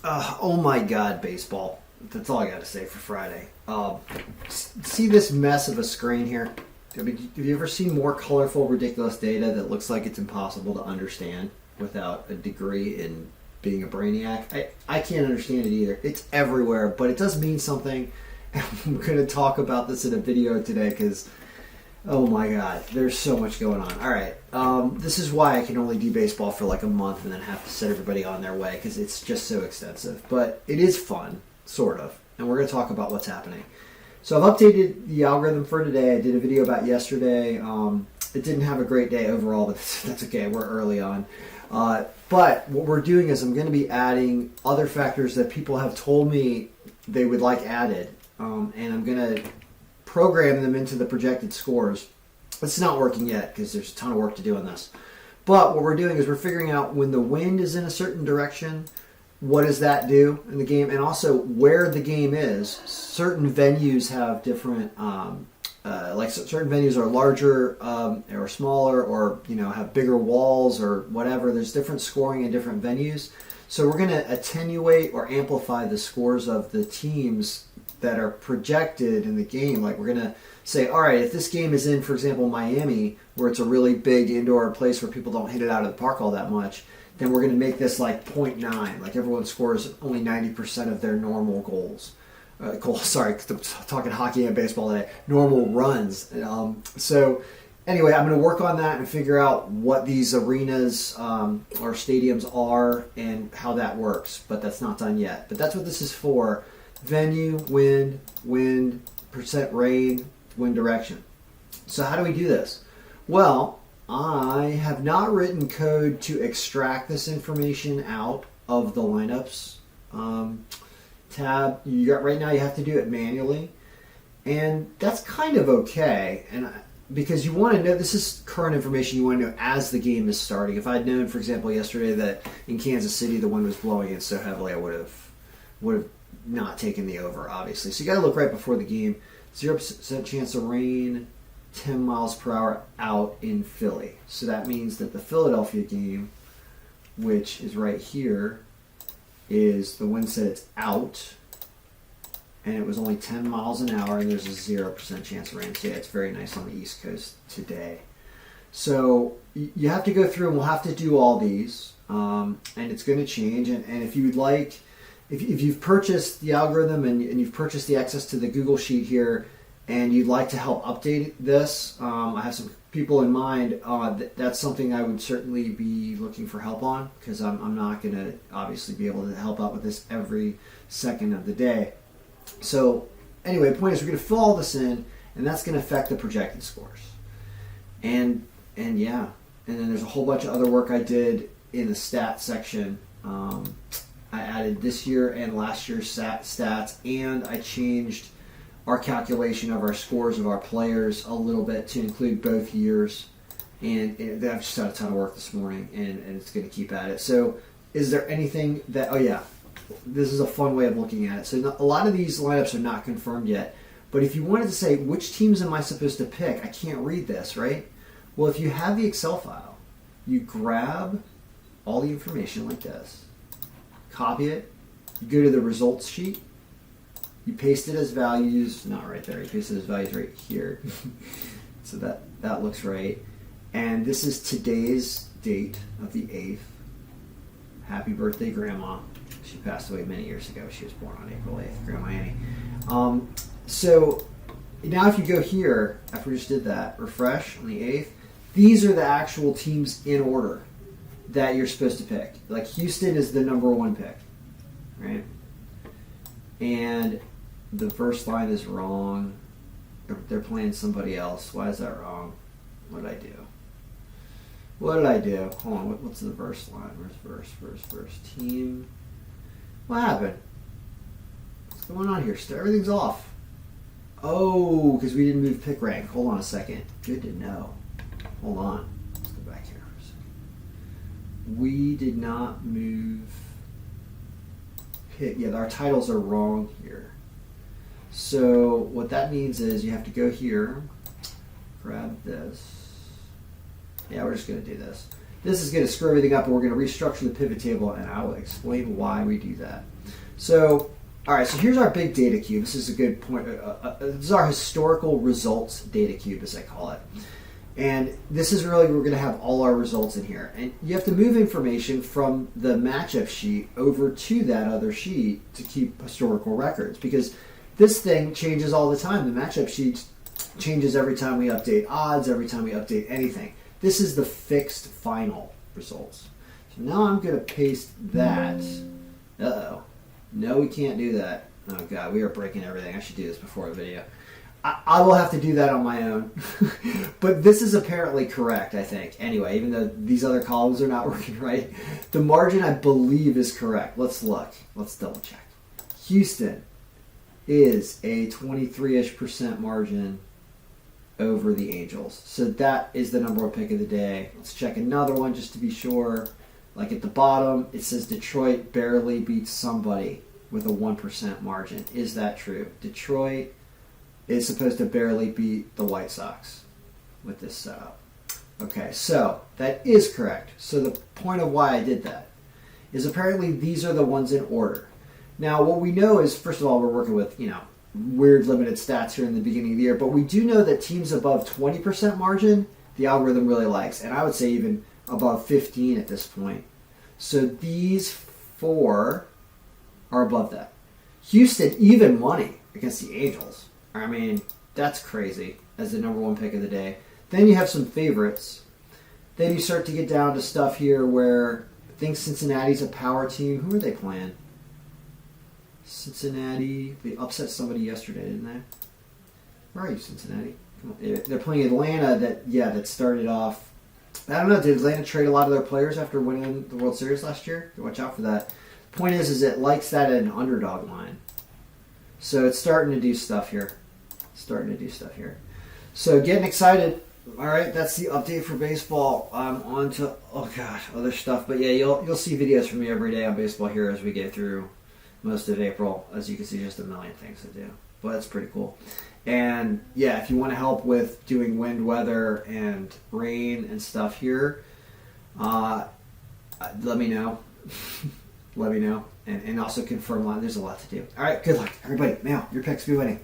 Oh my God, baseball. That's all I got to say for Friday. See this mess of a screen here? I mean, have you ever seen more colorful, ridiculous data that looks like it's impossible to understand without a degree in being a brainiac? I can't understand it either. It's everywhere, but it does mean something. I'm going to talk about this in a video today because, oh my God, there's so much going on. All right, this is why I can only do baseball for like a month and then have to set everybody on their way because it's just so extensive. But it is fun, sort of, and we're going to talk about what's happening. So I've updated the algorithm for today. I did a video about yesterday. It didn't have a great day overall, but that's okay. We're early on. But what we're doing is I'm going to be adding other factors that people have told me they would like added, and I'm going to program them into the projected scores. It's not working yet because there's a ton of work to do on this. But what we're doing is we're figuring out when the wind is in a certain direction, what does that do in the game, and also where the game is. Certain venues have different, like certain venues are larger or smaller, or have bigger walls or whatever. There's different scoring in different venues. So we're going to attenuate or amplify the scores of the teams that are projected in the game. Like we're going to say, all right, if this game is in, for example, Miami, where it's a really big indoor place where people don't hit it out of the park all that much, then we're going to make this like 0.9. Like everyone scores only 90% of their normal goals. Sorry, talking hockey and baseball today. Normal runs. So anyway, I'm going to work on that and figure out what these arenas or stadiums are and how that works. But that's not done yet. But that's what this is for. Venue, wind, percent rain, wind direction. So how do we do this? Well, I have not written code to extract this information out of the lineups tab. Right now you have to do it manually, and that's kind of okay. And because you want to know, this is current information you want to know as the game is starting. If I'd known, for example, yesterday that in Kansas City the wind was blowing in so heavily, I would have not taken the over, obviously. So you got to look right before the game. 0% chance of rain, 10 miles per hour out in Philly. So that means that the Philadelphia game, which is right here, is the wind said it's out, and it was only 10 miles an hour, and there's a 0% chance of rain. So yeah, it's very nice on the East Coast today. So you have to go through, and we'll have to do all these, and it's going to change. And if you would like, if you've purchased the algorithm and you've purchased the access to the Google Sheet here, and you'd like to help update this, I have some people in mind. That's something I would certainly be looking for help on, because I'm not going to obviously be able to help out with this every second of the day. So anyway, the point is we're going to fill all this in, and that's going to affect the projected scores. And yeah, and then there's a whole bunch of other work I did in the stat section. I added this year and last year's stats, and I changed our calculation of our scores of our players a little bit to include both years. And I've just had a ton of work this morning, and it's going to keep at it. So is there anything that, oh yeah, this is a fun way of looking at it. So a lot of these lineups are not confirmed yet, but if you wanted to say, which teams am I supposed to pick? I can't read this, right? Well, if you have the Excel file, you grab all the information like this, copy it, you go to the results sheet, you paste it as values, not right there, you paste it as values right here. So that looks right. And this is today's date of the 8th. Happy birthday, Grandma. She passed away many years ago. She was born on April 8th, Grandma Annie. So now if you go here, after we just did that, refresh on the 8th, these are the actual teams in order that you're supposed to pick. Like Houston is the number 1 pick, right? And the first line is wrong. They're playing somebody else. Why is that wrong? What did I do? Hold on, what's the verse line? Where's verse? Team. What happened? What's going on here? Everything's off. Oh, because we didn't move pick rank. Hold on a second. Good to know. Hold on. Let's go back here for a second. We did not move pick. Yeah, our titles are wrong here. So what that means is you have to go here, grab this. Yeah, we're just going to do this. This is going to screw everything up, and we're going to restructure the pivot table, and I will explain why we do that. So, all right, so here's our big data cube. This is a good point. This is our historical results data cube, as I call it. And this is really, we're going to have all our results in here. And you have to move information from the matchup sheet over to that other sheet to keep historical records, because this thing changes all the time. The matchup sheet changes every time we update odds, every time we update anything. This is the fixed final results. So now I'm going to paste that. Uh-oh. No, we can't do that. Oh, God, we are breaking everything. I should do this before the video. I will have to do that on my own. But this is apparently correct, I think. Anyway, even though these other columns are not working right, the margin, I believe, is correct. Let's look. Let's double check. Houston is a 23-ish% margin over the Angels. So that is the number one pick of the day. Let's check another one just to be sure. Like at the bottom, it says Detroit barely beats somebody with a 1% margin. Is that true? Detroit is supposed to barely beat the White Sox with this setup. Okay, so that is correct. So the point of why I did that is apparently these are the ones in order. Now, what we know is, first of all, we're working with, weird limited stats here in the beginning of the year, but we do know that teams above 20% margin, the algorithm really likes, and I would say even above 15 at this point. So these four are above that. Houston, even money against the Angels. I mean, that's crazy as the number one pick of the day. Then you have some favorites. Then you start to get down to stuff here where I think Cincinnati's a power team. Who are they playing? Cincinnati. They upset somebody yesterday, didn't they? Where are you, Cincinnati? Come on. They're playing Atlanta that started off. I don't know. Did Atlanta trade a lot of their players after winning the World Series last year? Watch out for that. Point is it likes that at an underdog line. So it's starting to do stuff here. So getting excited. All right, that's the update for baseball. On to other stuff. But yeah, you'll see videos from me every day on baseball here as we get through most of April. As you can see, just a million things to do. But that's pretty cool. And yeah, if you want to help with doing wind, weather, and rain and stuff here, let me know. Let me know. And also confirm line. There's a lot to do. All right, good luck. Everybody, mail. Your picks be winning.